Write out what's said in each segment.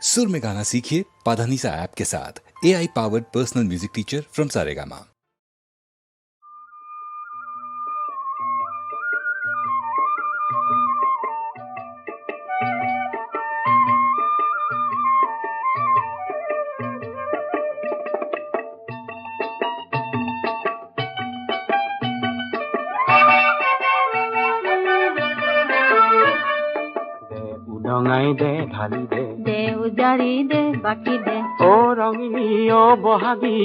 सुर में गाना सीखिए पाधानीसा ऐप के साथ। AI powered personal music teacher from Saregama. উদঙাই দে ঢালি দে দে উজাৰি দে বাকি দে অ ৰঙিনী অ বহাগী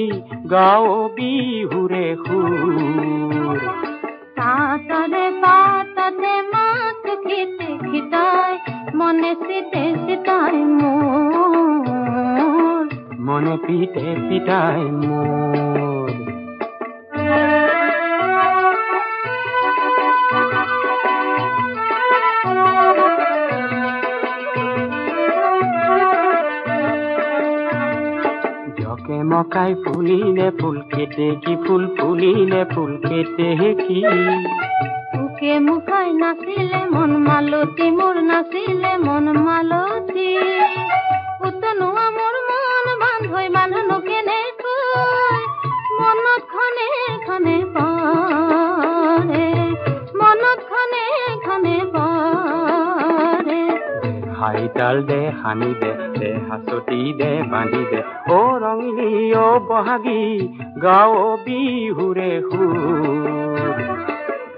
গাঁও বিহুৰে সুৰ পাতৰে পাততে মাত খিতে খিতাই মনে চিতে চিতাই মোৰ মনে পিতে পিতাই মোৰ মকাই ফুলিলে ফুল খেতে কি ফুল ফুলিলে ফুল খেতে কি তোকে মুখাই নাচিলে মন মালতী মোৰ নাচিলে মন মালতী উতনোৱা মোৰ মন বান্ধৈ বান্ধনো কেনেকৈ মনত খনে খনে পৰে মনত খনে খনে পৰে হাইতাল দে সানি দে দে হাচতি দে বান্ধি দে অ ৰঙিনী অ বহাগী গাঁও বিহুৰে সুৰ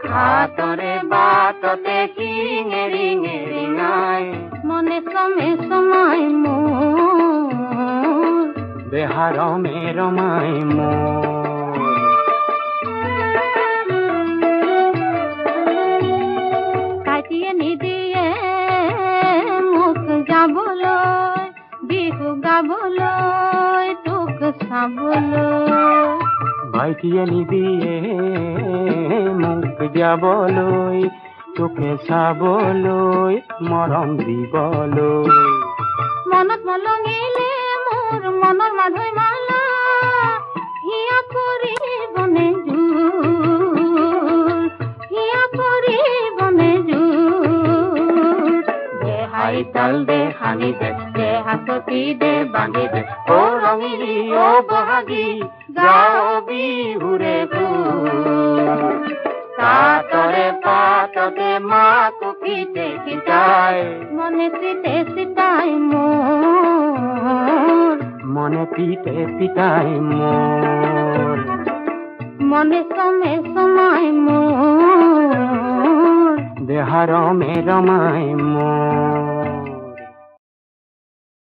ঘাটৰে বাটতে শিঙেৰি ঙেৰিঙাই মনে চমে চমাই মোৰ দেহা ৰমে ৰমাই মোৰ কাটিয়ে নিদিয়ে মোক যাবলৈ বিহু গাবলৈ তোক চাবলৈ ভাইটিয়ে নিদিয়ে মোক যাবলৈ তোকে চাবলৈ মৰম দিবলৈ মনত মলঙিলে মোৰ মনৰ মাধৈ মালা হিয়া পৰিবনে জোৰ হিয়া পৰিবনে জোৰ দে হাইতাল দে সানি দে দে হাততি দে বান্ধি দে অ ৰঙিনী অ বহাগী গাঁও বিহুৰে সুৰ তাতৰে পাততে মাক পিতে পিতাই মনে চিতে চিতাই মোৰ মনে পিতে পিতাই মোৰ মনে চমে চমাই মোৰ দেহা ৰমে ৰমাই মোৰ